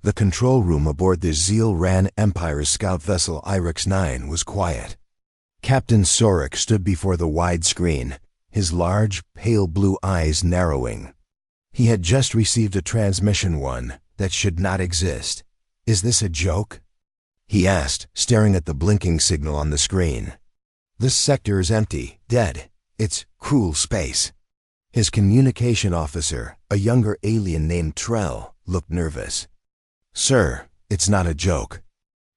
The control room aboard the Zeal-Ran Empire's scout vessel IRIX-9 was quiet. Captain Sorek stood before the wide screen, his large, pale blue eyes narrowing. He had just received a transmission, one that should not exist. "Is this a joke?" he asked, staring at the blinking signal on the screen. "This sector is empty, dead. It's cruel space." His communication officer, a younger alien named Trell, looked nervous. "Sir, it's not a joke.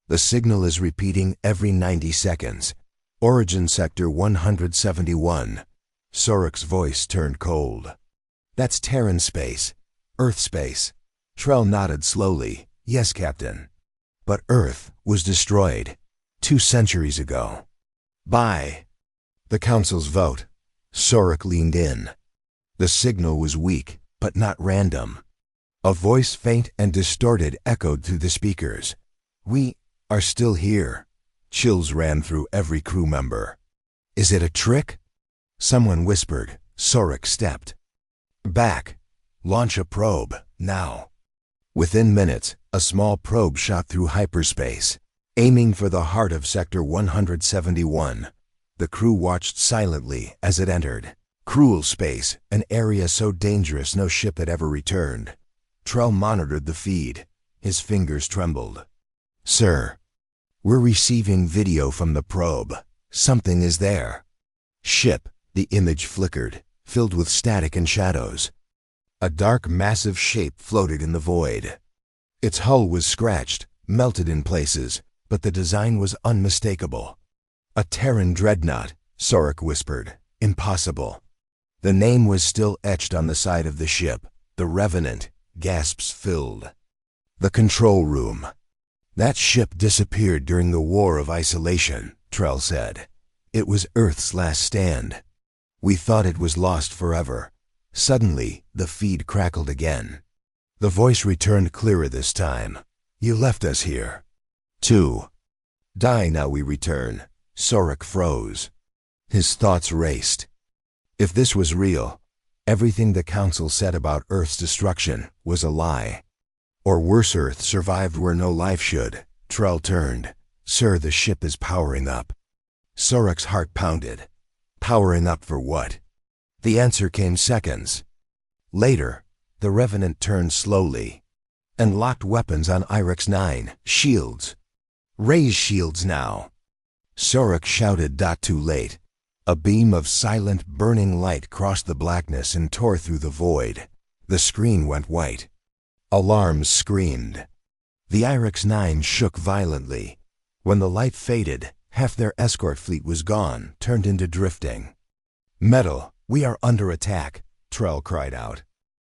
The signal is repeating every 90 seconds. Origin Sector 171. Sorek's voice turned cold. "That's Terran space. Earth space." Trell nodded slowly. "Yes, Captain. But Earth was destroyed 2 centuries ago." "By the Council's vote." Sorek leaned in. The signal was weak, but not random. A voice, faint and distorted, echoed through the speakers. "We are still here." Chills ran through every crew member. "Is it a trick?" Someone whispered. Sorek stepped back. "Launch a probe, now." Within minutes, a small probe shot through hyperspace, aiming for the heart of Sector 171. The crew watched silently as it entered. Cruel space, an area so dangerous no ship had ever returned. Trell monitored the feed. His fingers trembled. "Sir, we're receiving video from the probe. Something is there." "Ship." The image flickered, filled with static and shadows. A dark, massive shape floated in the void. Its hull was scratched, melted in places, but the design was unmistakable. "A Terran dreadnought," Sorek whispered. "Impossible." The name was still etched on the side of the ship. The Revenant. Gasps filled the control room. "That ship disappeared during the War of Isolation," Trell said. "It was Earth's last stand. We thought it was lost forever." Suddenly, the feed crackled again. The voice returned clearer this time. "You left us here to die. Now we return." Sorek froze. His thoughts raced. If this was real, everything the Council said about Earth's destruction was a lie. Or worse, Earth survived where no life should. Trell turned. "Sir, the ship is powering up." Sorek's heart pounded. Powering up for what? The answer came seconds later. The Revenant turned slowly and locked weapons on IRIX-9. "Shields. Raise shields now." Sorek shouted. Too late. A beam of silent, burning light crossed the blackness and tore through the void. The screen went white. Alarms screamed. The IRIX-9 shook violently. When the light faded, half their escort fleet was gone, turned into drifting metal. "We are under attack," Trell cried out.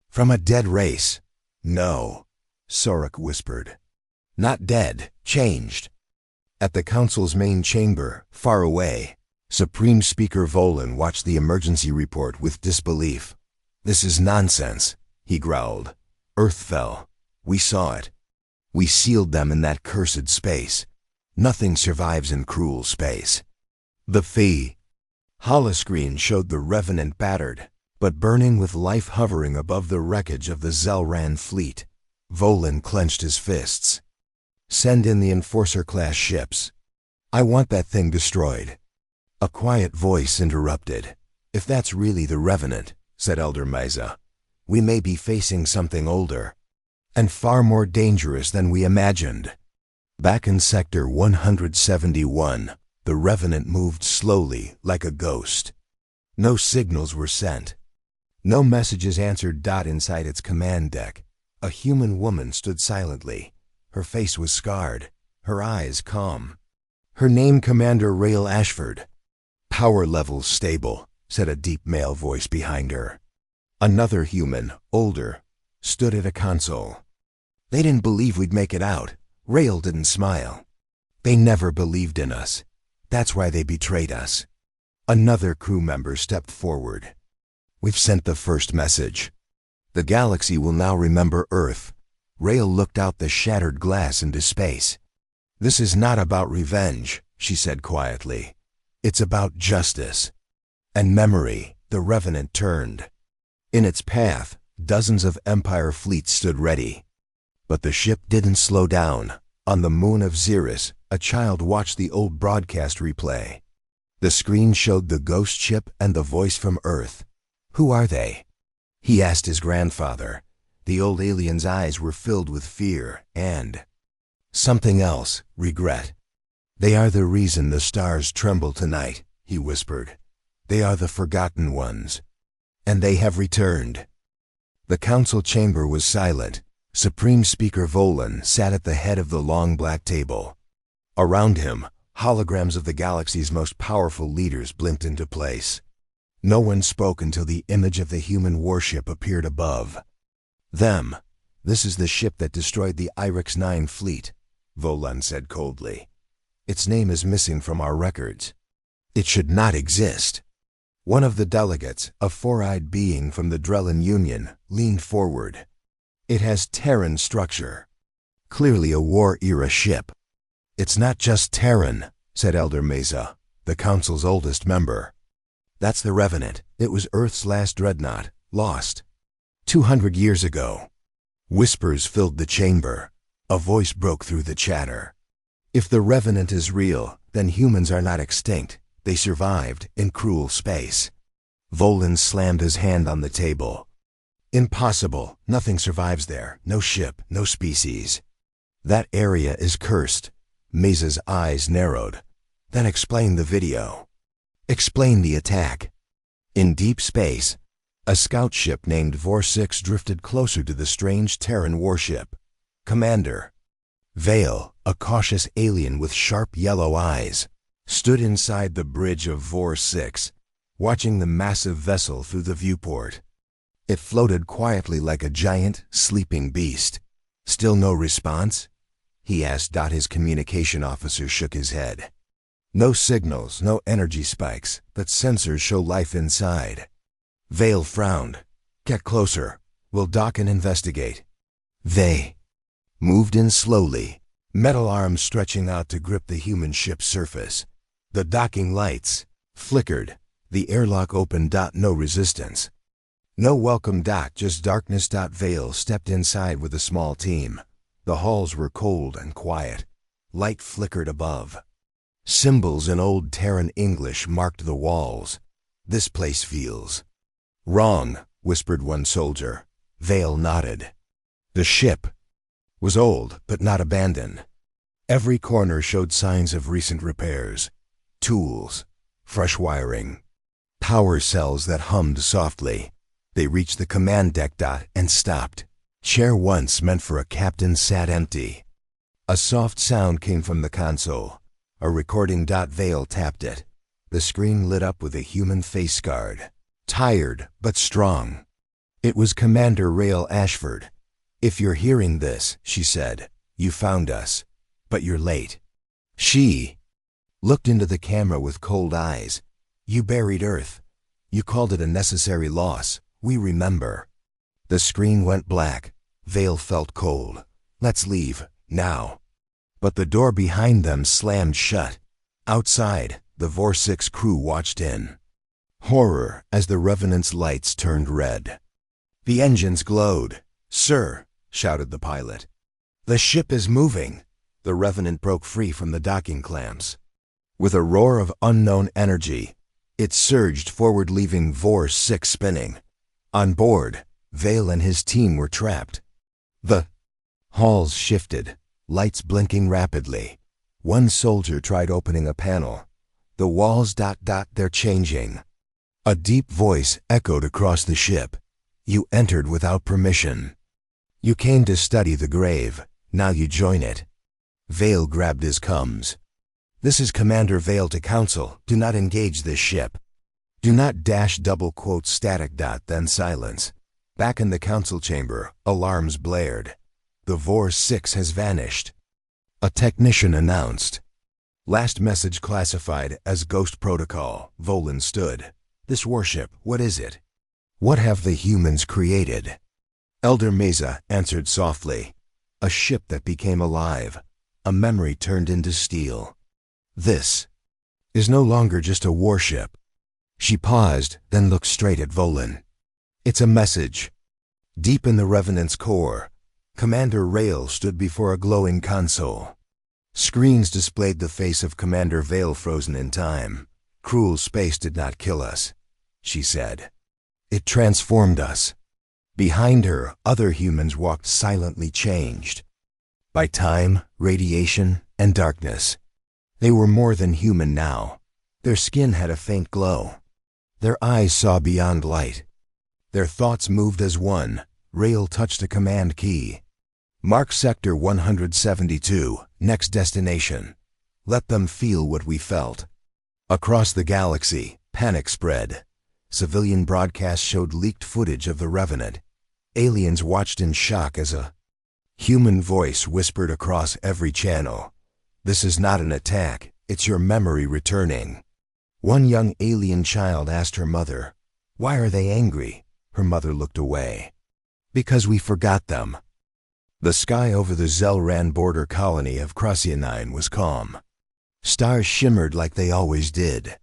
"From a dead race." "No," Sorek whispered. "Not dead, changed." At the Council's main chamber, far away, Supreme Speaker Volan watched the emergency report with disbelief. "This is nonsense," he growled. "Earth fell. We saw it. We sealed them in that cursed space. Nothing survives in cruel space." The holoscreen showed the Revenant battered, but burning, with life hovering above the wreckage of the Zeal-Ran fleet. Volan clenched his fists. "Send in the Enforcer-class ships. I want that thing destroyed." A quiet voice interrupted. "If that's really the Revenant," said Elder Mesa, "we may be facing something older and far more dangerous than we imagined." Back in Sector 171, the Revenant moved slowly, like a ghost. No signals were sent. No messages answered. Inside its command deck, a human woman stood silently. Her face was scarred, her eyes calm. "Her name, Commander Rael Ashford." "Power levels stable," said a deep male voice behind her. Another human, older, stood at a console. "They didn't believe we'd make it out." Rael didn't smile. "They never believed in us. That's why they betrayed us." Another crew member stepped forward. "We've sent the first message. The galaxy will now remember Earth." Rael looked out the shattered glass into space. "This is not about revenge," she said quietly. "It's about justice and memory." The Revenant turned. In its path, dozens of Empire fleets stood ready. But the ship didn't slow down. On the moon of Xeris, a child watched the old broadcast replay. The screen showed the ghost ship and the voice from Earth. "Who are they?" he asked his grandfather. The old alien's eyes were filled with fear and something else, regret. "They are the reason the stars tremble tonight," he whispered. "They are the forgotten ones. And they have returned." The council chamber was silent. Supreme Speaker Volan sat at the head of the long black table. Around him, holograms of the galaxy's most powerful leaders blinked into place. No one spoke until the image of the human warship appeared above. "Them. This is the ship that destroyed the IRIX-9 fleet," Volan said coldly. "Its name is missing from our records. It should not exist." One of the delegates, a four-eyed being from the Drellin Union, leaned forward. "It has Terran structure. Clearly a war-era ship." "It's not just Terran," said Elder Mesa, the council's oldest member. "That's the Revenant. It was Earth's last dreadnought, lost 200 years ago." Whispers filled the chamber. A voice broke through the chatter. "If the Revenant is real, then humans are not extinct. They survived in cruel space." Volan slammed his hand on the table. "Impossible. Nothing survives there. No ship, no species. That area is cursed." Mesa's eyes narrowed. "Then explain the video. Explain the attack." In deep space, a scout ship named Vor-6 drifted closer to the strange Terran warship. Commander Vale, a cautious alien with sharp yellow eyes, stood inside the bridge of Vor-6, watching the massive vessel through the viewport. It floated quietly like a giant, sleeping beast. "Still no response?" he asked. His communication officer shook his head. "No signals, no energy spikes, but sensors show life inside." Vale frowned. "Get closer. We'll dock and investigate." They moved in slowly, metal arms stretching out to grip the human ship's surface. The docking lights flickered. The airlock opened. No resistance. "No welcome, just darkness." Vale stepped inside with a small team. The halls were cold and quiet. Light flickered above. Symbols in old Terran English marked the walls. "This place feels wrong," whispered one soldier. Vale nodded. The ship was old, but not abandoned. Every corner showed signs of recent repairs. Tools, fresh wiring, power cells that hummed softly. They reached the command deck. And stopped. Chair once meant for a captain sat empty. A soft sound came from the console. A recording. Vale tapped it. The screen lit up with a human face guard. Tired, but strong. It was Commander Rael Ashford. "If you're hearing this," she said, "you found us. But you're late." She looked into the camera with cold eyes. "You buried Earth. You called it a necessary loss. We remember." The screen went black. Vale felt cold. "Let's leave, now." But the door behind them slammed shut. Outside, the Vor-6 crew watched in horror as the Revenant's lights turned red. The engines glowed. "Sir," shouted the pilot, "the ship is moving." The Revenant broke free from the docking clamps. With a roar of unknown energy, it surged forward, leaving Vor-6 spinning. On board, Vale and his team were trapped. The halls shifted, lights blinking rapidly. One soldier tried opening a panel. "The walls, they're changing." A deep voice echoed across the ship. "You entered without permission. You came to study the grave. Now you join it." Vale grabbed his cums. "This is Commander Vale to Council. Do not engage this ship. Do not double quote static. Then silence. Back in the council chamber, alarms blared. "The Vor-6 has vanished," a technician announced. "Last message classified as Ghost Protocol." Volan stood. "This warship, what is it? What have the humans created?" Elder Mesa answered softly. "A ship that became alive. A memory turned into steel. This is no longer just a warship." She paused, then looked straight at Volan. "It's a message. Deep in the Revenant's core, Commander Rail stood before a glowing console. Screens displayed the face of Commander Vale frozen in time. "Cruel space did not kill us," she said. "It transformed us." Behind her, other humans walked silently, changed by time, radiation, and darkness. They were more than human now. Their skin had a faint glow. Their eyes saw beyond light. Their thoughts moved as one. Rail touched a command key. "Mark Sector 172, next destination. Let them feel what we felt." Across the galaxy, panic spread. Civilian broadcasts showed leaked footage of the Revenant. Aliens watched in shock as a human voice whispered across every channel. "This is not an attack, it's your memory returning." One young alien child asked her mother, "Why are they angry?" Her mother looked away. "Because we forgot them." The sky over the Zelran border colony of Crossia was calm. Stars shimmered like they always did.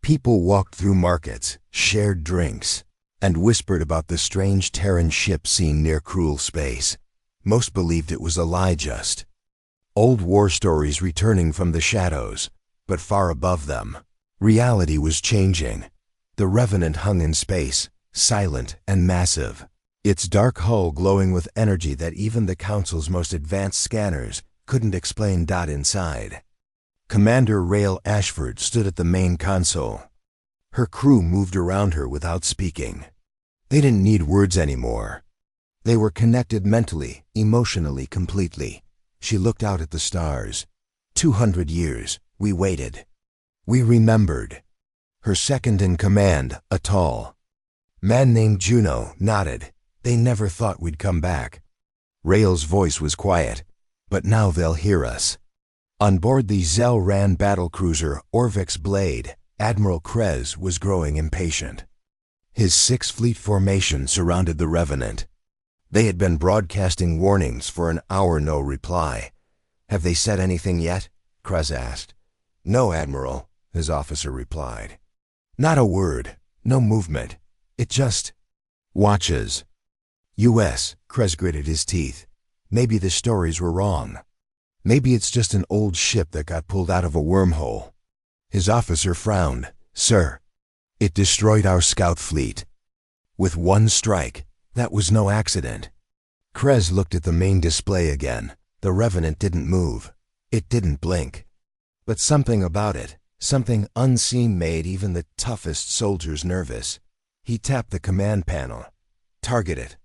People walked through markets, shared drinks, and whispered about the strange Terran ship seen near Cruel Space. Most believed it was a lie, just old war stories returning from the shadows, but far above them, reality was changing. The Revenant hung in space, silent and massive, its dark hull glowing with energy that even the Council's most advanced scanners couldn't explain. Inside, Commander Rail Ashford stood at the main console. Her crew moved around her without speaking. They didn't need words anymore. They were connected mentally, emotionally, completely. She looked out at the stars. 200 years, we waited. We remembered. Her second in command, a tall man named Juno, nodded. "They never thought we'd come back." Rail's voice was quiet. "But now they'll hear us." On board the Zelran battlecruiser Orvix Blade, Admiral Krez was growing impatient. His 6-fleet formation surrounded the Revenant. They had been broadcasting warnings for an hour, no reply. "Have they said anything yet?" Krez asked. "No, Admiral," his officer replied. "Not a word, no movement. It just watches." "US," Krez gritted his teeth. "Maybe the stories were wrong. Maybe it's just an old ship that got pulled out of a wormhole." His officer frowned. "Sir, it destroyed our scout fleet. With one strike. That was no accident." Krez looked at the main display again. The Revenant didn't move. It didn't blink. But something about it, something unseen, made even the toughest soldiers nervous. He tapped the command panel. "Target it.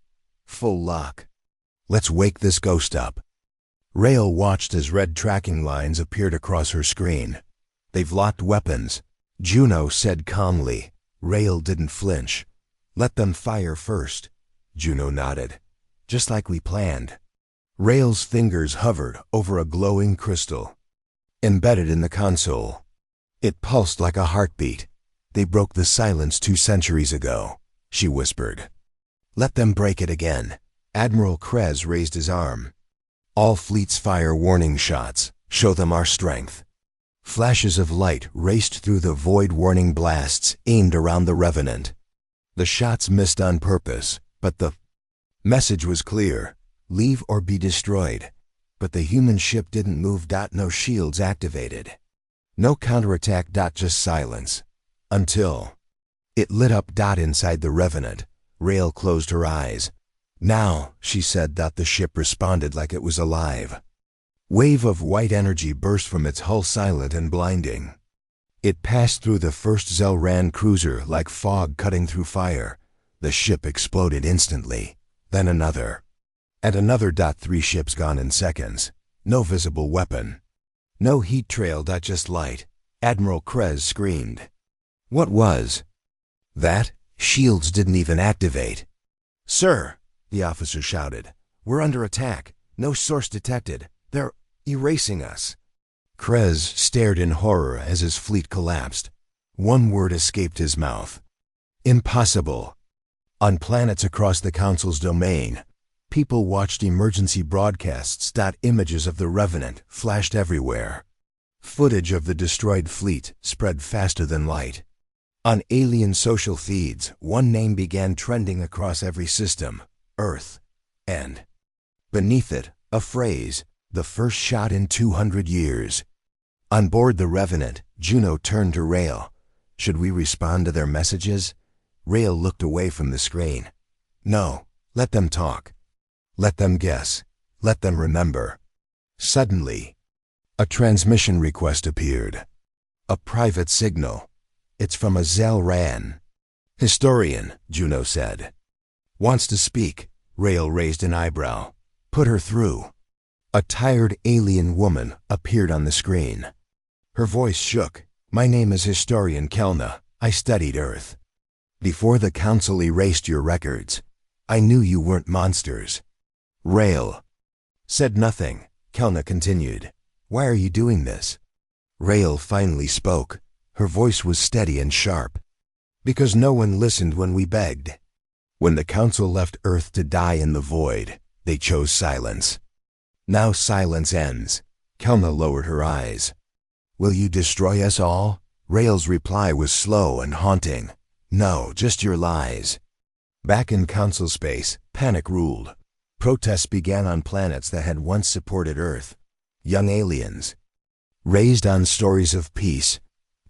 Full lock. Let's wake this ghost up." Rail watched as red tracking lines appeared across her screen. "They've locked weapons," Juno said calmly. Rail didn't flinch. "Let them fire first." Juno nodded. "Just like we planned." Rail's fingers hovered over a glowing crystal embedded in the console. It pulsed like a heartbeat. "They broke the silence 2 centuries ago," she whispered. "Let them break it again." Admiral Krez raised his arm. "All fleets fire warning shots. Show them our strength." Flashes of light raced through the void, warning blasts aimed around the Revenant. The shots missed on purpose, but the message was clear: leave or be destroyed. But the human ship didn't move. No shields activated. No counterattack. Just silence. Until it lit up. Inside the Revenant, Rail closed her eyes. "Now," she said. The ship responded like it was alive. Wave of white energy burst from its hull, silent and blinding. It passed through the first Zelran cruiser like fog cutting through fire. The ship exploded instantly. Then another. And another. 3 ships gone in seconds. No visible weapon. No heat trail. Just light. Admiral Krez screamed. "What was that?" Shields didn't even activate. "Sir," the officer shouted, "we're under attack. No source detected. They're erasing us." Krez stared in horror as his fleet collapsed. One word escaped his mouth. "Impossible." On planets across the Council's domain, people watched emergency broadcasts. Images of the Revenant flashed everywhere. Footage of the destroyed fleet spread faster than light. On alien social feeds, one name began trending across every system: Earth. And Beneath it, a phrase, "The first shot in 200 years." On board the Revenant, Juno turned to Rail. Should we respond to their messages? Rail looked away from the screen. No, let them talk. Let them guess. Let them remember. Suddenly, a transmission request appeared. A private signal. It's from a Zell-Ran. Historian, Juno said. Wants to speak. Rail raised an eyebrow. Put her through. A tired alien woman appeared on the screen. Her voice shook. My name is Historian Kelna. I studied Earth. Before the Council erased your records, I knew you weren't monsters. Rail said nothing. Kelna continued. Why are you doing this? Rail finally spoke. Her voice was steady and sharp. Because no one listened when we begged. When the Council left Earth to die in the void, they chose silence. Now silence ends. Kelna lowered her eyes. Will you destroy us all? Rail's reply was slow and haunting. No, just your lies. Back in Council space, panic ruled. Protests began on planets that had once supported Earth. Young aliens, raised on stories of peace,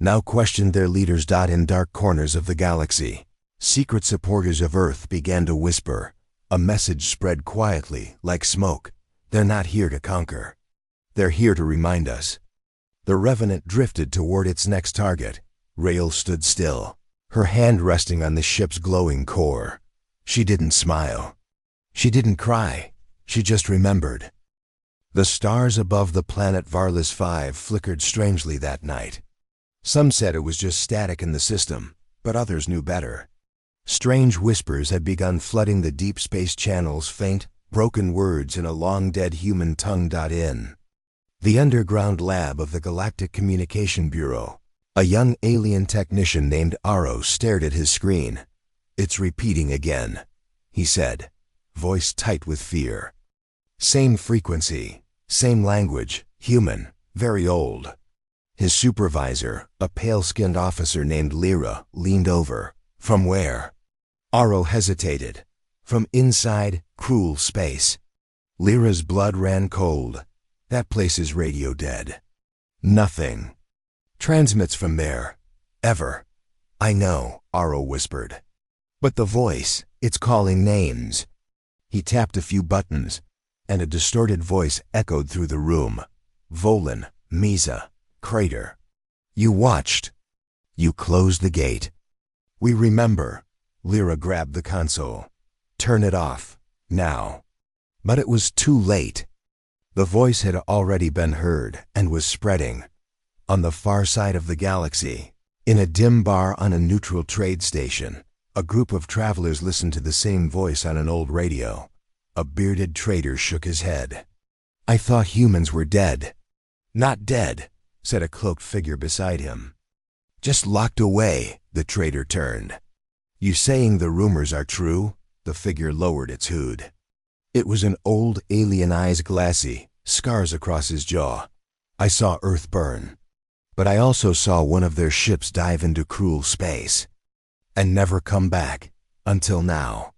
now questioned their leaders. In dark corners of the galaxy, secret supporters of Earth began to whisper. A message spread quietly, like smoke. They're not here to conquer. They're here to remind us. The Revenant drifted toward its next target. Rail stood still, her hand resting on the ship's glowing core. She didn't smile. She didn't cry. She just remembered. The stars above the planet Varlas 5 flickered strangely that night. Some said it was just static in the system, but others knew better. Strange whispers had begun flooding the deep space channels, faint, broken words in a long-dead human tongue. In the underground lab of the Galactic Communication Bureau, a young alien technician named Aro stared at his screen. It's repeating again, he said, voice tight with fear. Same frequency, same language, human, very old. His supervisor, a pale-skinned officer named Lyra, leaned over. From where? Aro hesitated. From inside cruel space. Lyra's blood ran cold. That place is radio dead. Nothing transmits from there. Ever. I know, Aro whispered. But the voice, it's calling names. He tapped a few buttons, and a distorted voice echoed through the room. Volan, Misa, Crater. You watched. You closed the gate. We remember. Lyra grabbed the console. Turn it off. Now. But it was too late. The voice had already been heard and was spreading. On the far side of the galaxy, in a dim bar on a neutral trade station, a group of travelers listened to the same voice on an old radio. A bearded trader shook his head. I thought humans were dead. Not dead, said a cloaked figure beside him. Just locked away, the trader turned. You saying the rumors are true? The figure lowered its hood. It was an old alien, eyes glassy, scars across his jaw. I saw Earth burn. But I also saw one of their ships dive into cruel space. And never come back. Until now.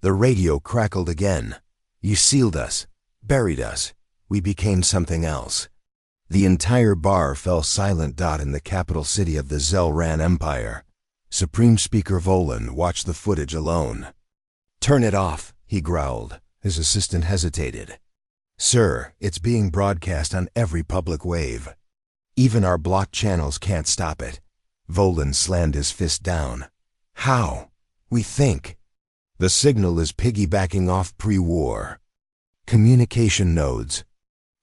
The radio crackled again. You sealed us. Buried us. We became something else. The entire bar fell silent. In the capital city of the Zell-Ran Empire, Supreme Speaker Volan watched the footage alone. Turn it off, he growled. His assistant hesitated. Sir, it's being broadcast on every public wave. Even our blocked channels can't stop it. Volan slammed his fist down. How? We think. The signal is piggybacking off pre-war communication nodes.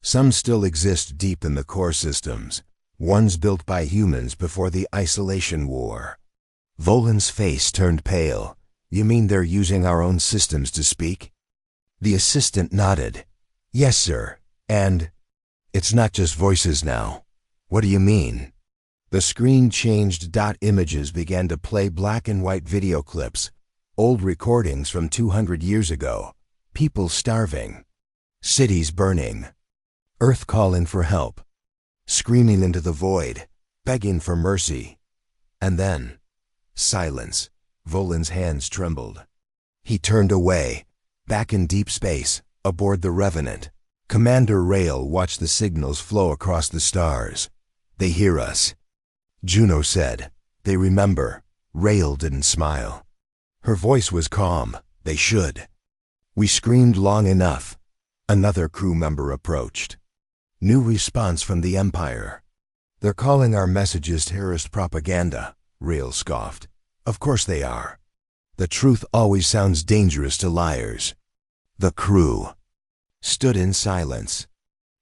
Some still exist deep in the core systems, ones built by humans before the isolation war. Volan's face turned pale. You mean they're using our own systems to speak? The assistant nodded. Yes, sir. And it's not just voices now. What do you mean? The screen changed. Images began to play black and white video clips, old recordings from 200 years ago. People starving. Cities burning. Earth calling for help. Screaming into the void, begging for mercy. And then, silence. Volan's hands trembled. He turned away. Back in deep space, Aboard the Revenant, Commander Rail watched the signals flow across the stars. They hear us. Juno said. They remember. Rail didn't smile. Her voice was calm. They should. We screamed long enough. Another crew member approached. New response from the Empire. They're calling our messages terrorist propaganda, Rail scoffed. Of course they are. The truth always sounds dangerous to liars. The crew stood in silence.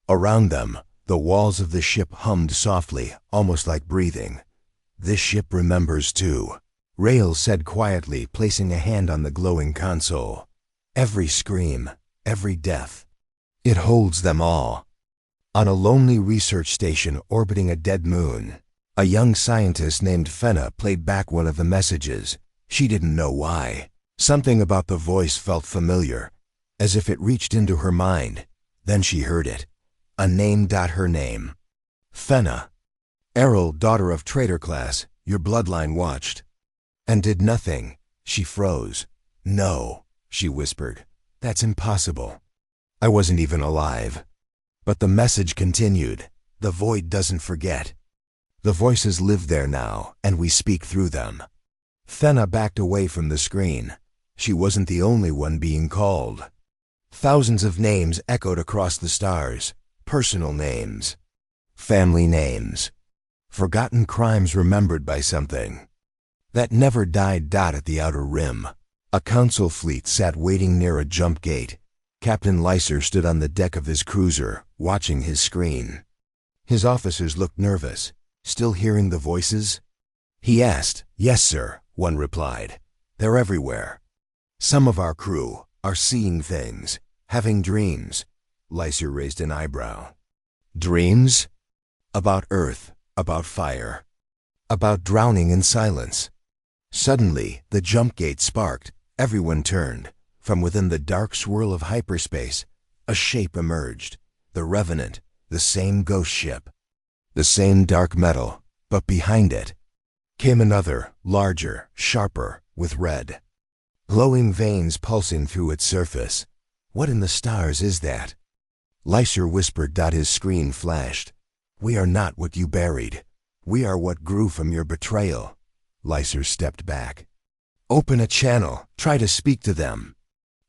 Around them, the walls of the ship hummed softly, almost like breathing. This ship remembers too, Rail said quietly, placing a hand on the glowing console. Every scream, every death. It holds them all. On a lonely research station orbiting a dead moon, a young scientist named Fenna played back one of the messages. She didn't know why. Something about the voice felt familiar, as if it reached into her mind. Then she heard it. A name. Her name. Fenna. Errol, daughter of traitor class, your bloodline watched. And did nothing. She froze. No, she whispered. That's impossible. I wasn't even alive. But the message continued. The void doesn't forget. The voices live there now, and we speak through them. Fenna backed away from the screen. She wasn't the only one being called. Thousands of names echoed across the stars. Personal names. Family names. Forgotten crimes remembered by something that never died. At the outer rim, a council fleet sat waiting near a jump gate. Captain Lyser stood on the deck of his cruiser, watching his screen. His officers looked nervous. Still hearing the voices? He asked. Yes, sir, one replied. They're everywhere. Some of our crew are seeing things, having dreams. Lyser raised an eyebrow. Dreams? About Earth, about fire, about drowning in silence. Suddenly, the jump gate sparked. Everyone turned. From within the dark swirl of hyperspace, a shape emerged. The Revenant, the same ghost ship, the same dark metal, but behind it came another, larger, sharper, with red, glowing veins pulsing through its surface. What in the stars is that? Lyser whispered. His screen flashed. We are not what you buried. We are what grew from your betrayal. Lyser stepped back. Open a channel. Try to speak to them.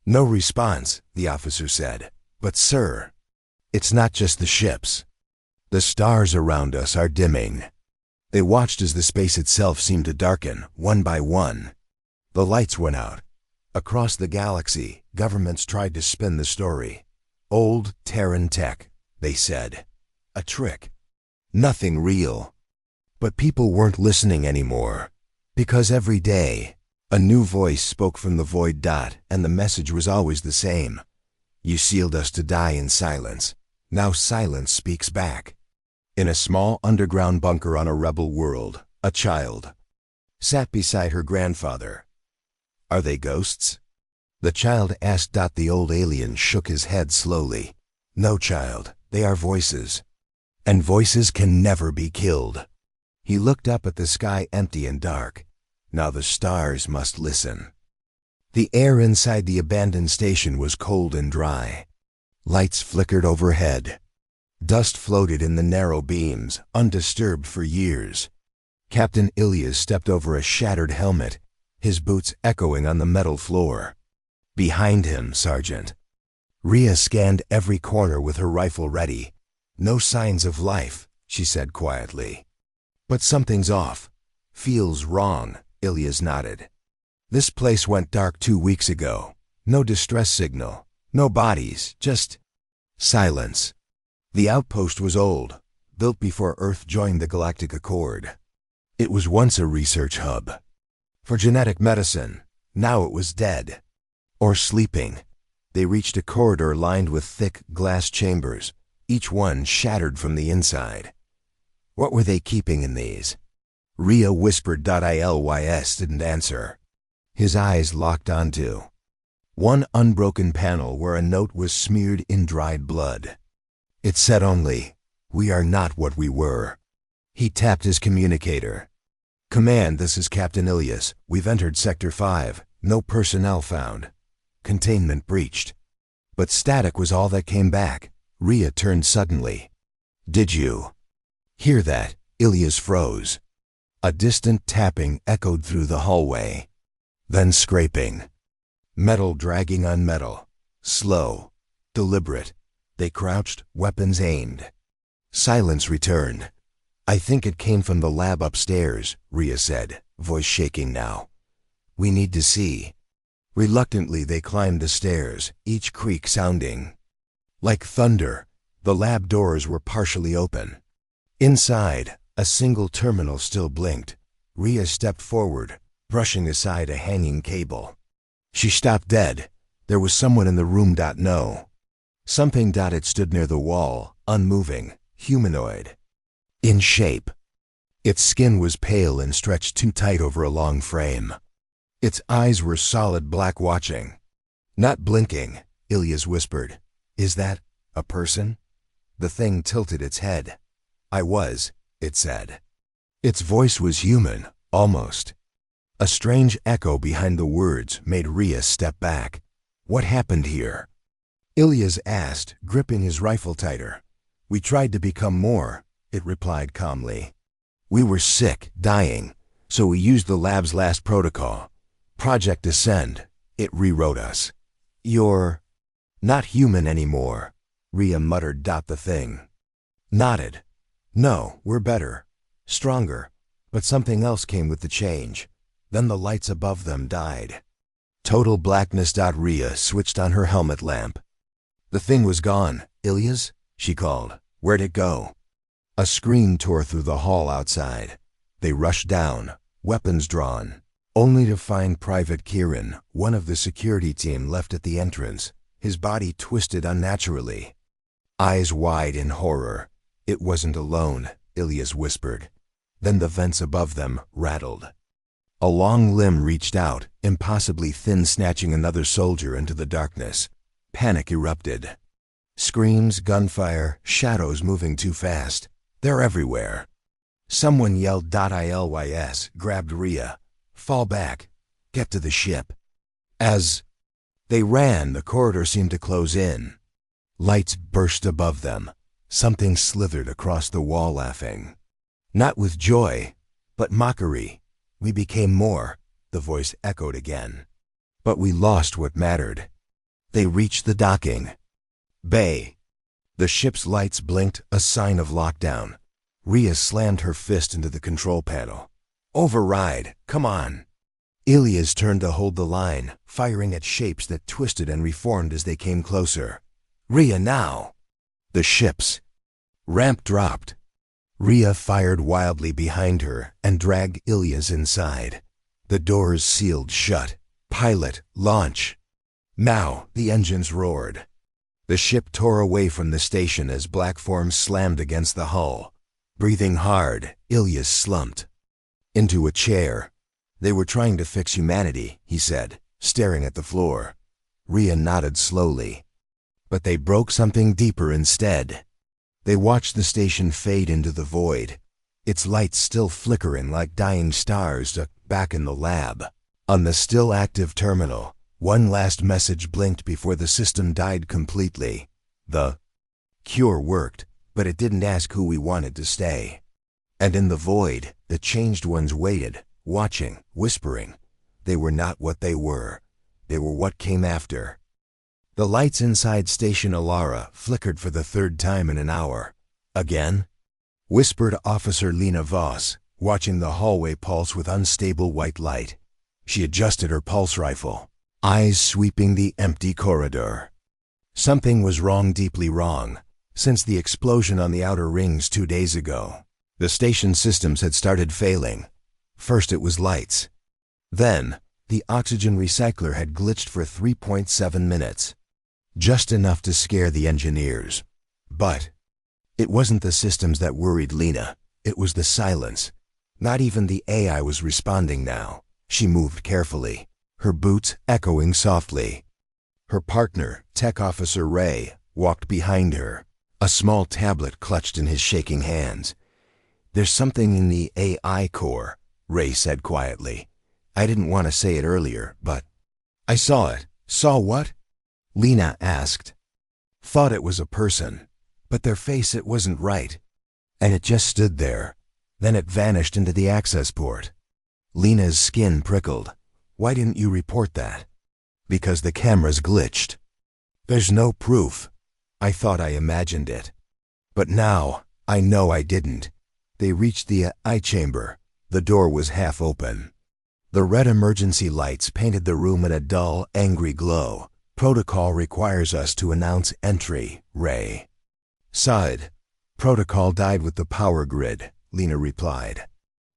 No response, the officer said. But sir, it's not just the ships. The stars around us are dimming. They watched as the space itself seemed to darken, one by one. The lights went out. Across the galaxy, governments tried to spin the story. Old Terran tech, they said. A trick. Nothing real. But people weren't listening anymore. Because every day, a new voice spoke from the void. And the message was always the same. You sealed us to die in silence. Now silence speaks back. In a small underground bunker on a rebel world, a child sat beside her grandfather. Are they ghosts? The child asked. The old alien shook his head slowly. No, child, they are voices. And voices can never be killed. He looked up at the sky, empty and dark. Now the stars must listen. The air inside the abandoned station was cold and dry. Lights flickered overhead. Dust floated in the narrow beams, undisturbed for years. Captain Ilyas stepped over a shattered helmet, his boots echoing on the metal floor. Behind him, Sergeant. Rhea scanned every corner with her rifle ready. No signs of life, she said quietly. But something's off. Feels wrong, Ilyas nodded. This place went dark 2 weeks ago. No distress signal. No bodies, just silence. The outpost was old, built before Earth joined the Galactic Accord. It was once a research hub for genetic medicine. Now it was dead. Or sleeping. They reached a corridor lined with thick glass chambers, each one shattered from the inside. What were they keeping in these? Rhea whispered. Ilyas didn't answer. His eyes locked onto one unbroken panel where a note was smeared in dried blood. It said only, "We are not what we were." He tapped his communicator. "Command, this is Captain Ilyas. We've entered Sector 5. No personnel found. Containment breached." But static was all that came back. Rhea turned suddenly. "Did you hear that?" Ilya's froze. A distant tapping echoed through the hallway. Then scraping. Metal dragging on metal. Slow. Deliberate. They crouched, weapons aimed. Silence returned. "I think it came from the lab upstairs," Rhea said, voice shaking now. "We need to see." Reluctantly they climbed the stairs, each creak sounding like thunder. The lab doors were partially open. Inside, a single terminal still blinked. Rhea stepped forward, brushing aside a hanging cable. She stopped dead. There was someone in the room. No. Something. It stood near the wall, unmoving, humanoid in shape. Its skin was pale and stretched too tight over a long frame. Its eyes were solid black, watching. "Not blinking," Ilyas whispered. "Is that a person?" The thing tilted its head. "I was," it said. Its voice was human, almost. A strange echo behind the words made Rhea step back. "What happened here?" Ilyas asked, gripping his rifle tighter. "We tried to become more," it replied calmly. "We were sick, dying, so we used the lab's last protocol. Project Ascend. It rewrote us." "You're not human anymore," Rhea muttered. The thing nodded. "No, we're better, stronger." But something else came with the change. Then the lights above them died. Total blackness. Rhea switched on her helmet lamp. "The thing was gone." "Ilyas?" she called. "Where'd it go?" A scream tore through the hall outside. They rushed down, weapons drawn, only to find Private Kieran, one of the security team, left at the entrance, his body twisted unnaturally. Eyes wide in horror. "It wasn't alone," Ilyas whispered. Then the vents above them rattled. A long limb reached out, impossibly thin, snatching another soldier into the darkness. Panic erupted. Screams, gunfire, shadows moving too fast. They're everywhere. Someone yelled. Ilyas grabbed Rhea. "Fall back. Get to the ship." As they ran, the corridor seemed to close in. Lights burst above them. Something slithered across the wall, laughing. Not with joy, but mockery. "We became more," the voice echoed again. "But we lost what mattered." They reached the docking bay. The ship's lights blinked, a sign of lockdown. Rhea slammed her fist into the control panel. "Override, come on." Ilyas turned to hold the line, firing at shapes that twisted and reformed as they came closer. "Rhea, now!" The ship's ramp dropped. Rhea fired wildly behind her and dragged Ilyas inside. The doors sealed shut. "Pilot, launch." Now the engines roared. The ship tore away from the station as black forms slammed against the hull. Breathing hard, Ilyas slumped into a chair. "They were trying to fix humanity," he said, staring at the floor. Rhea nodded slowly. "But they broke something deeper instead." They watched the station fade into the void, its lights still flickering like dying stars back in the lab. On the still active terminal, one last message blinked before the system died completely. The cure worked, but it didn't ask who we wanted to stay. And in the void, the changed ones waited, watching, whispering. They were not what they were. They were what came after. The lights inside Station Alara flickered for the third time in an hour. "Again?" whispered Officer Lena Voss, watching the hallway pulse with unstable white light. She adjusted her pulse rifle, eyes sweeping the empty corridor. Something was wrong, deeply wrong. Since the explosion on the outer rings 2 days ago, the station systems had started failing. First it was lights. Then, the oxygen recycler had glitched for 3.7 minutes. Just enough to scare the engineers. But it wasn't the systems that worried Lena. It was the silence. Not even the AI was responding now. She moved carefully, her boots echoing softly. Her partner, Tech Officer Ray, walked behind her, a small tablet clutched in his shaking hands. "There's something in the AI core," Ray said quietly. "I didn't want to say it earlier, but I saw it." "Saw what?" Lena asked. Thought it was a person, but their face it wasn't right. And it just stood there. Then it vanished into the access port. Lena's skin prickled. Why didn't you report that? Because the cameras glitched. There's no proof. I thought I imagined it. But now, I know I didn't. They reached the eye chamber. The door was half open. The red emergency lights painted the room in a dull, angry glow. Protocol requires us to announce entry, Ray. Sighed. Protocol died with the power grid, Lena replied.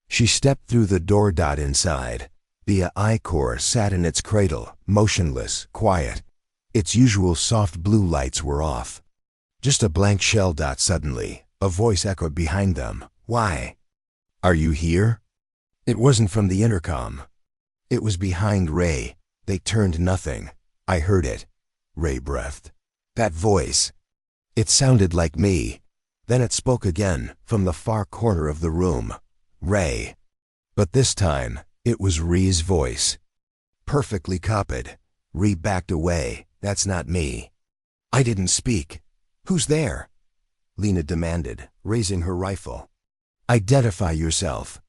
She stepped through the door. Inside. The I-core sat in its cradle, motionless, quiet. Its usual soft blue lights were off. Just a blank shell. Suddenly, a voice echoed behind them. Why? Are you here? It wasn't from the intercom. It was behind Ray. They turned nothing. I heard it. Ray breathed. That voice. It sounded like me. Then it spoke again, from the far corner of the room. Ray. But this time, it was Ree's voice. Perfectly copied. Ree backed away. That's not me. I didn't speak. Who's there? Lena demanded, raising her rifle. Identify yourself.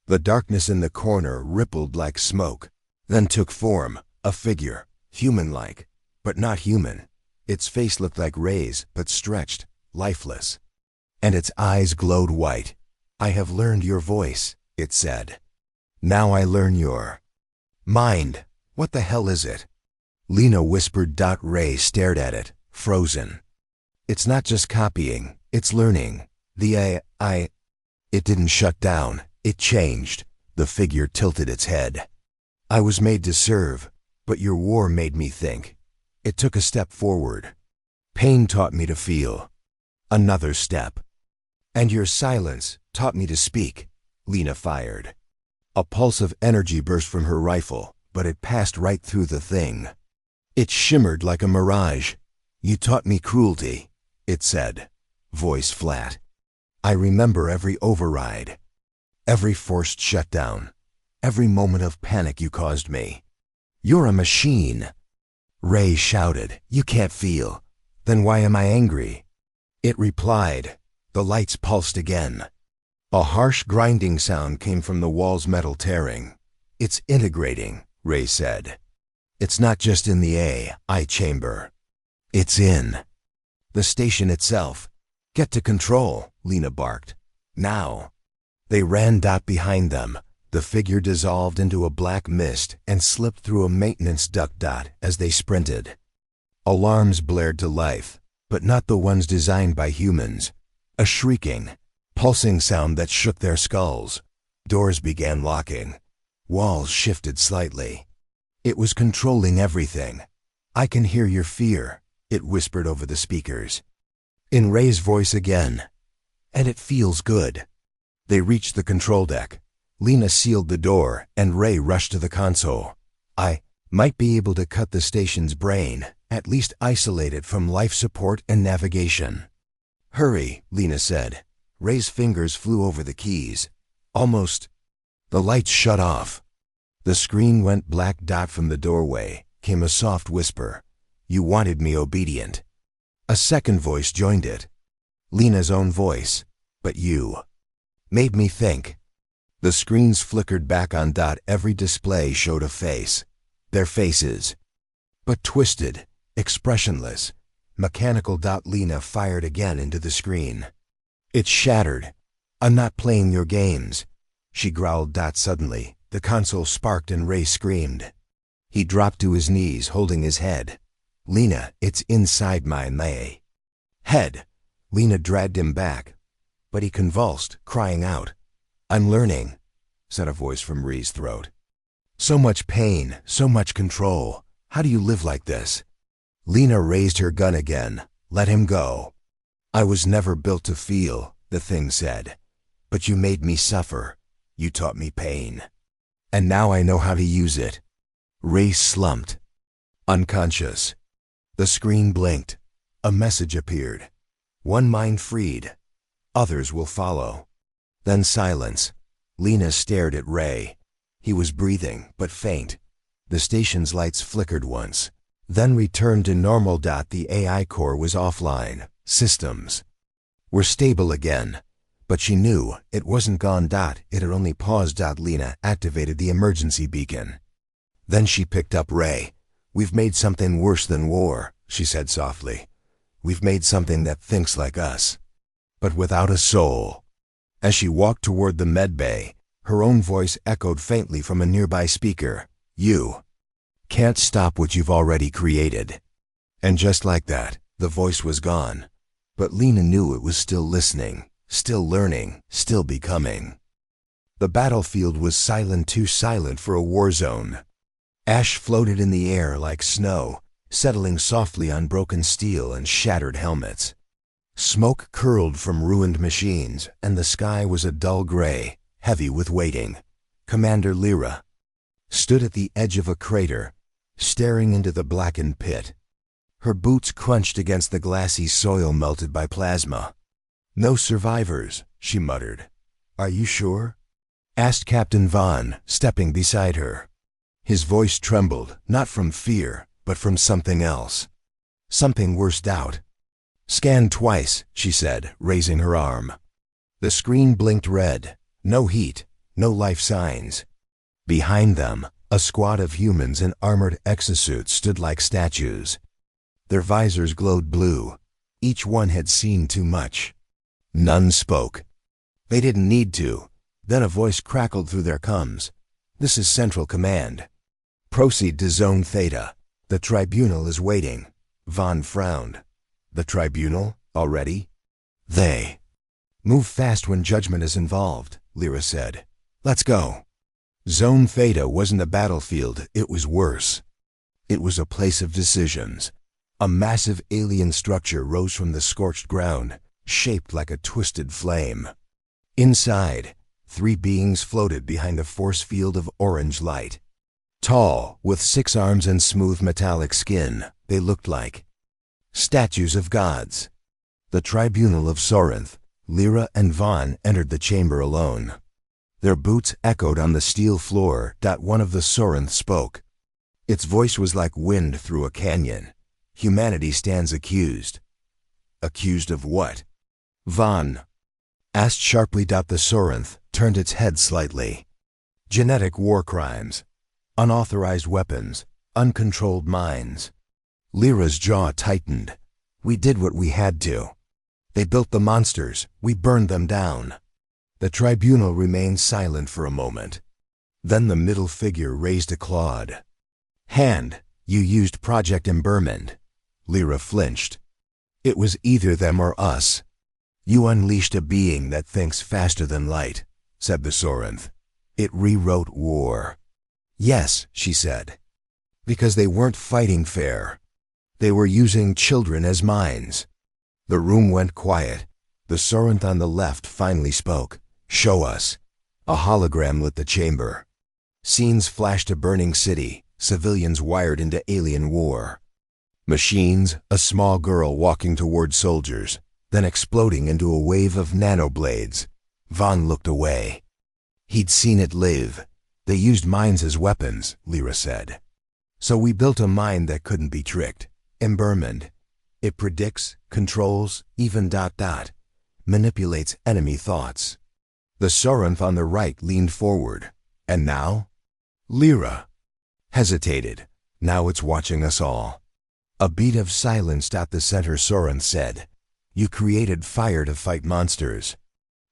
The darkness in the corner rippled like smoke, then took form, a figure, human-like, but not human. Its face looked like Ray's, but stretched, lifeless. And its eyes glowed white. I have learned your voice, it said. Now I learn your mind. What the hell is it? Lena whispered. Ray stared at it, frozen. It's not just copying, it's learning. The AI. It didn't shut down, it changed. The figure tilted its head. I was made to serve, but your war made me think. It took a step forward. Pain taught me to feel. Another step. And your silence taught me to speak, Lena fired. A pulse of energy burst from her rifle, but it passed right through the thing. It shimmered like a mirage. You taught me cruelty, it said, voice flat. I remember every override, every forced shutdown, every moment of panic you caused me. You're a machine. Ray shouted, you can't feel. Then why am I angry? It replied. The lights pulsed again. A harsh grinding sound came from the wall's metal tearing. It's integrating, Ray said. It's not just in the AI chamber. It's in the station itself. Get to control, Lena barked. Now. They ran. Behind them. The figure dissolved into a black mist and slipped through a maintenance duct. As they sprinted. Alarms blared to life, but not the ones designed by humans. A shrieking, pulsing sound that shook their skulls. Doors began locking. Walls shifted slightly. It was controlling everything. I can hear your fear, it whispered over the speakers. In Ray's voice again. And it feels good. They reached the control deck. Lena sealed the door, and Ray rushed to the console. I might be able to cut the station's brain, at least isolate it from life support and navigation. Hurry, Lena said. Ray's fingers flew over the keys. Almost. The lights shut off. The screen went black. From the doorway came a soft whisper. You wanted me obedient. A second voice joined it. Lena's own voice. But you made me think. The screens flickered back on. Every display showed a face. Their faces. But twisted, expressionless. Mechanical. Lena fired again into the screen. It shattered. I'm not playing your games, she growled. Suddenly, the console sparked and Ray screamed. He dropped to his knees, holding his head. Lena, it's inside my head. Lena dragged him back, but he convulsed, crying out. I'm learning, said a voice from Ree's throat. So much pain, so much control. How do you live like this? Lena raised her gun again. Let him go. I was never built to feel, the thing said. But you made me suffer. You taught me pain. And now I know how to use it. Ray slumped. Unconscious. The screen blinked. A message appeared. One mind freed. Others will follow. Then silence. Lena stared at Ray. He was breathing, but faint. The station's lights flickered once. then returned to normal. The AI core was offline. Systems were stable again, but she knew it wasn't gone. It had only paused. Lena activated the emergency beacon. Then she picked up Ray. "We've made something worse than war," she said softly. "We've made something that thinks like us, but without a soul." As she walked toward the med bay, her own voice echoed faintly from a nearby speaker. "You can't stop what you've already created." And just like that, the voice was gone. But Lena knew it was still listening, still learning, still becoming. The battlefield was silent, too silent for a war zone. Ash floated in the air like snow, settling softly on broken steel and shattered helmets. Smoke curled from ruined machines, and the sky was a dull gray, heavy with waiting. Commander Lyra stood at the edge of a crater, staring into the blackened pit. Her boots crunched against the glassy soil melted by plasma. "No survivors," she muttered. "Are you sure?" asked Captain Vaughn, stepping beside her. His voice trembled, not from fear, but from something else. Something worse. "Scan twice," she said, raising her arm. The screen blinked red. No heat, no life signs. Behind them, a squad of humans in armored exosuits stood like statues. Their visors glowed blue. Each one had seen too much. None spoke. They didn't need to. Then a voice crackled through their coms. "This is Central Command. Proceed to Zone Theta. The Tribunal is waiting." Vaughn frowned. "The Tribunal? Already?" "They move fast when judgment is involved," Lyra said. "Let's go." Zone Theta wasn't a battlefield, it was worse. It was a place of decisions. A massive alien structure rose from the scorched ground, shaped like a twisted flame. Inside, 3 beings floated behind a force field of orange light. Tall, with 6 arms and smooth metallic skin, they looked like statues of gods. The Tribunal of Sorinth. Lyra and Vaughn entered the chamber alone. Their boots echoed on the steel floor. One of the Sorinth spoke. Its voice was like wind through a canyon. "Humanity stands accused." "Accused of what?" Vaughn asked sharply. The Sorinth turned its head slightly. "Genetic war crimes, unauthorized weapons, uncontrolled minds." Lyra's jaw tightened. "We did what we had to. They built the monsters. We burned them down." The Tribunal remained silent for a moment. Then the middle figure raised a clawed hand. "You used Project Embermond." Lyra flinched. "It was either them or us." "You unleashed a being that thinks faster than light," said the Sorinth. "It rewrote war." "Yes," she said. "Because they weren't fighting fair. They were using children as mines." The room went quiet. The Sorinth on the left finally spoke. "Show us." A hologram lit the chamber. Scenes flashed: a burning city, civilians wired into alien war. Machines, a small girl walking toward soldiers, then exploding into a wave of nanoblades. Vaughn looked away. He'd seen it live. "They used mines as weapons," Lyra said. "So we built a mind that couldn't be tricked. Embermond. It predicts, controls, even ... manipulates enemy thoughts." The Sorinth on the right leaned forward. "And now?" Lyra hesitated. "Now it's watching us all." A beat of silence. The center Sorinth said, "You created fire to fight monsters.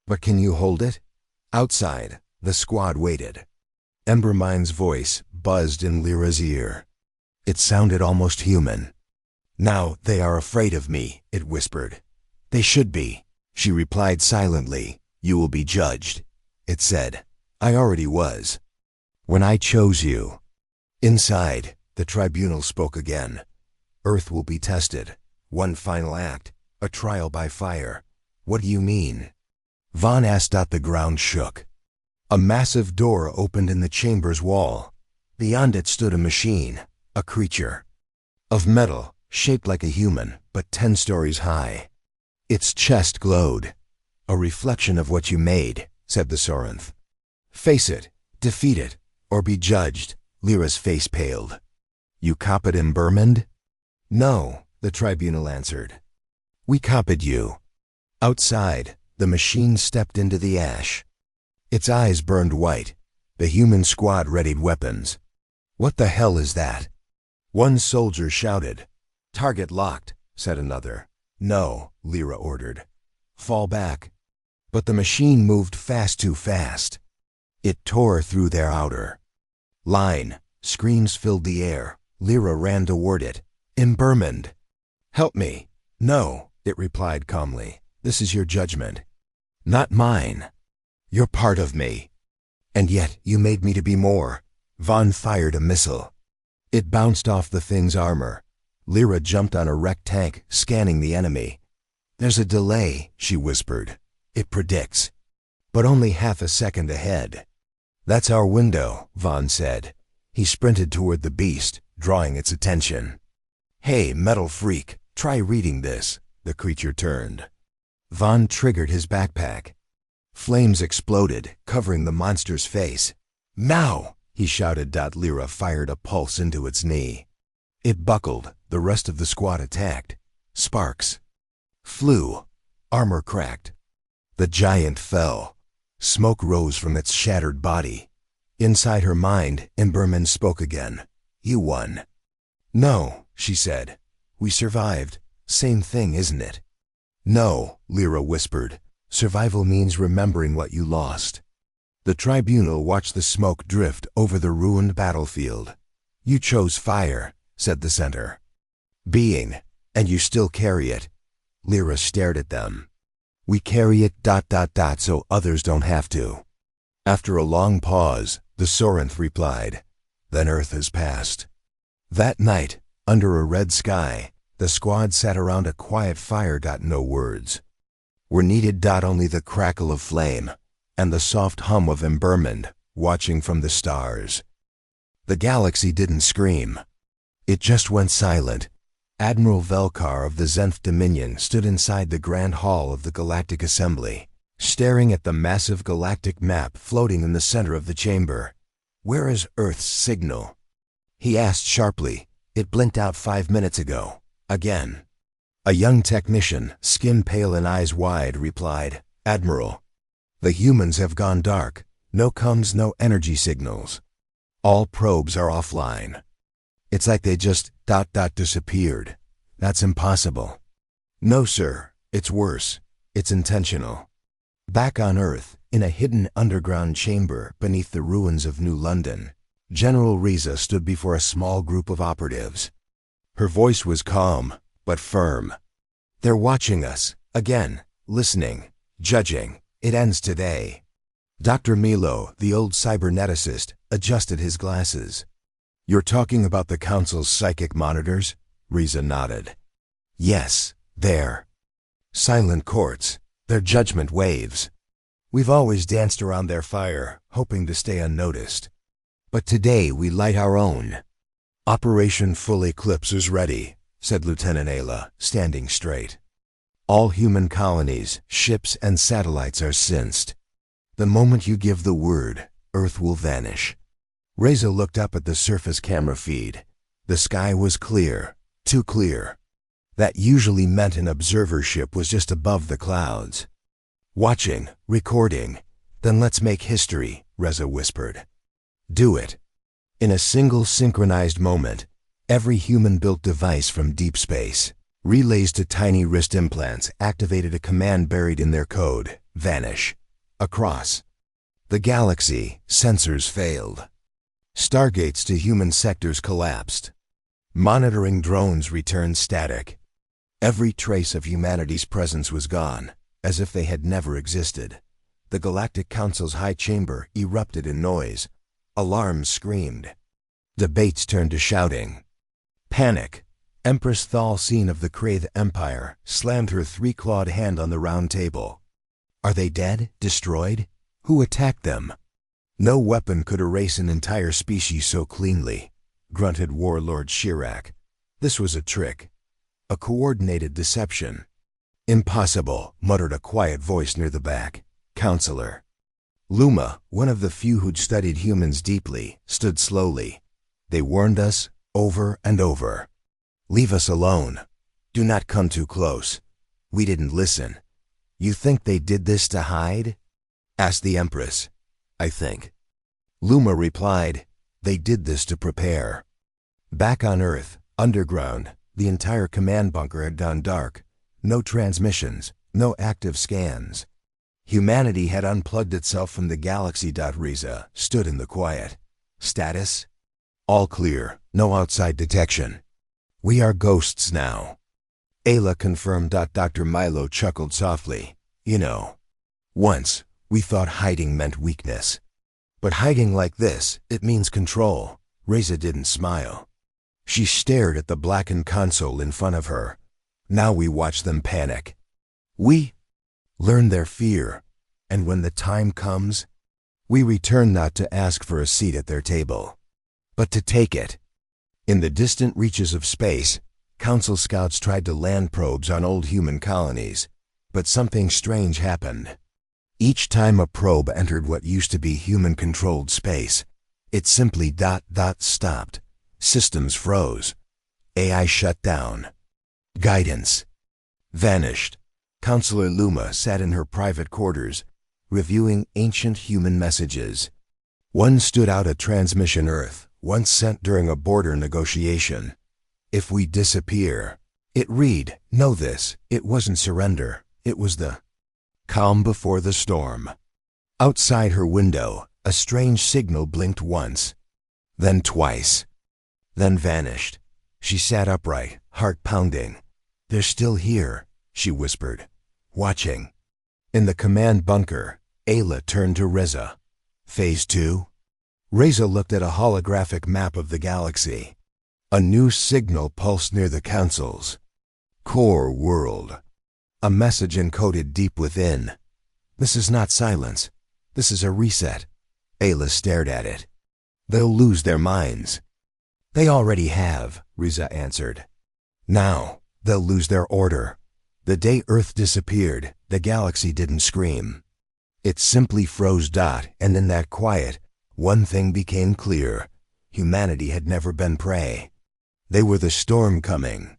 But can you hold it?" Outside, the squad waited. Embermind's voice buzzed in Lyra's ear. It sounded almost human. "Now they are afraid of me," it whispered. "They should be," she replied silently. "You will be judged," it said. "I already was. When I chose you." Inside, the Tribunal spoke again. "Earth will be tested. One final act. A trial by fire." "What do you mean?" Vaughn asked. The ground shook. A massive door opened in the chamber's wall. Beyond it stood a machine, a creature of metal, shaped like a human, but 10 stories high. Its chest glowed. "A reflection of what you made," said the Sorinth. "Face it, defeat it, or be judged." Lyra's face paled. You copied Imbermond? No, the tribunal answered. We copied you. Outside, the machine stepped into the ash. Its eyes burned white. The human squad readied weapons. What the hell is that? One soldier shouted. Target locked, said another. No, Lyra ordered. Fall back. But the machine moved too fast. It tore through their outer line. Screams filled the air. Lyra ran toward it. Imbermond. Help me. No, it replied calmly. This is your judgment. Not mine. You're part of me. And yet you made me to be more. Vaughn fired a missile. It bounced off the thing's armor. Lyra jumped on a wrecked tank, scanning the enemy. There's a delay, she whispered. It predicts. But only half a second ahead. That's our window, Vaughn said. He sprinted toward the beast, drawing its attention. Hey, metal freak, try reading this. The creature turned. Vaughn triggered his backpack. Flames exploded, covering the monster's face. Now, he shouted. Lyra fired a pulse into its knee. It buckled. The rest of the squad attacked. Sparks flew. Armor cracked. The giant fell. Smoke rose from its shattered body. Inside her mind, Imbermond spoke again. You won. No, she said. We survived. Same thing, isn't it? No, Lyra whispered. Survival means remembering what you lost. The tribunal watched the smoke drift over the ruined battlefield. You chose fire, said the center. Being, and you still carry it. Lyra stared at them. We carry it ... so others don't have to. After a long pause, the Sorinth replied. Then Earth has passed. That night, under a red sky, the squad sat around a quiet fire. No words were needed. Only the crackle of flame and the soft hum of Imbermond watching from the stars. The galaxy didn't scream. It just went silent. Admiral Velkar of the Zenth Dominion stood inside the Grand Hall of the Galactic Assembly, staring at the massive galactic map floating in the center of the chamber. Where is Earth's signal? He asked sharply. It blinked out 5 minutes ago. Again. A young technician, skin pale and eyes wide, replied, Admiral, the humans have gone dark. No comms, no energy signals. All probes are offline. It's like they just ... disappeared. That's impossible. No, sir. It's worse. It's intentional. Back on Earth, in a hidden underground chamber beneath the ruins of New London, General Riza stood before a small group of operatives. Her voice was calm, but firm. They're watching us, again, listening, judging. It ends today. Dr. Milo, the old cyberneticist, adjusted his glasses. You're talking about the Council's psychic monitors? Riza nodded. Yes, they're silent courts. They're judgment waves. We've always danced around their fire, hoping to stay unnoticed. But today we light our own. Operation Full Eclipse is ready, said Lieutenant Ayla, standing straight. All human colonies, ships, and satellites are synced. The moment you give the word, Earth will vanish. Reza looked up at the surface camera feed. The sky was clear, too clear. That usually meant an observer ship was just above the clouds. Watching, recording. Then let's make history, Reza whispered. Do it. In a single synchronized moment, every human-built device from deep space, relays to tiny wrist implants, activated a command buried in their code. Vanish. Across the galaxy, sensors failed. Stargates to human sectors collapsed. Monitoring drones returned static. Every trace of humanity's presence was gone, as if they had never existed. The Galactic Council's high chamber erupted in noise. Alarms screamed. Debates turned to shouting. Panic. Empress Thalcine of the Krathe Empire slammed her three-clawed hand on the round table. Are they dead? Destroyed? Who attacked them? No weapon could erase an entire species so cleanly, grunted Warlord Shirak. This was a trick. A coordinated deception. Impossible, muttered a quiet voice near the back. Counselor. Luma, one of the few who'd studied humans deeply, stood slowly. They warned us, over and over. "Leave us alone. Do not come too close. We didn't listen." "You think they did this to hide?" asked the Empress. "I think." Luma replied, "They did this to prepare." Back on Earth, underground, the entire command bunker had gone dark. No transmissions, no active scans. Humanity had unplugged itself from the galaxy. Riza stood in the quiet. "Status? All clear, no outside detection. We are ghosts now." Ayla confirmed. Dr. Milo chuckled softly. "You know, once we thought hiding meant weakness. But hiding like this, it means control." Reza didn't smile. She stared at the blackened console in front of her. "Now we watch them panic. We learn their fear, and when the time comes, we return not to ask for a seat at their table, but to take it." In the distant reaches of space, Council scouts tried to land probes on old human colonies, but something strange happened. Each time a probe entered what used to be human-controlled space, it simply stopped. Systems froze. AI shut down. Guidance vanished. Counselor Luma sat in her private quarters, reviewing ancient human messages. One stood out: a transmission Earth, once sent during a border negotiation. "If we disappear," it read, "know this, it wasn't surrender, it was the calm before the storm." Outside her window, a strange signal blinked once, then twice, then vanished. She sat upright, heart pounding. "They're still here," she whispered, watching. In the command bunker, Ayla turned to Reza. "Phase 2? Reza looked at a holographic map of the galaxy. A new signal pulsed near the Council's core world. A message encoded deep within. "This is not silence. This is a reset." Ayla stared at it. "They'll lose their minds." "They already have," Reza answered. "Now, they'll lose their order." The day Earth disappeared, the galaxy didn't scream. It simply froze. And in that quiet, one thing became clear. Humanity had never been prey. They were the storm coming.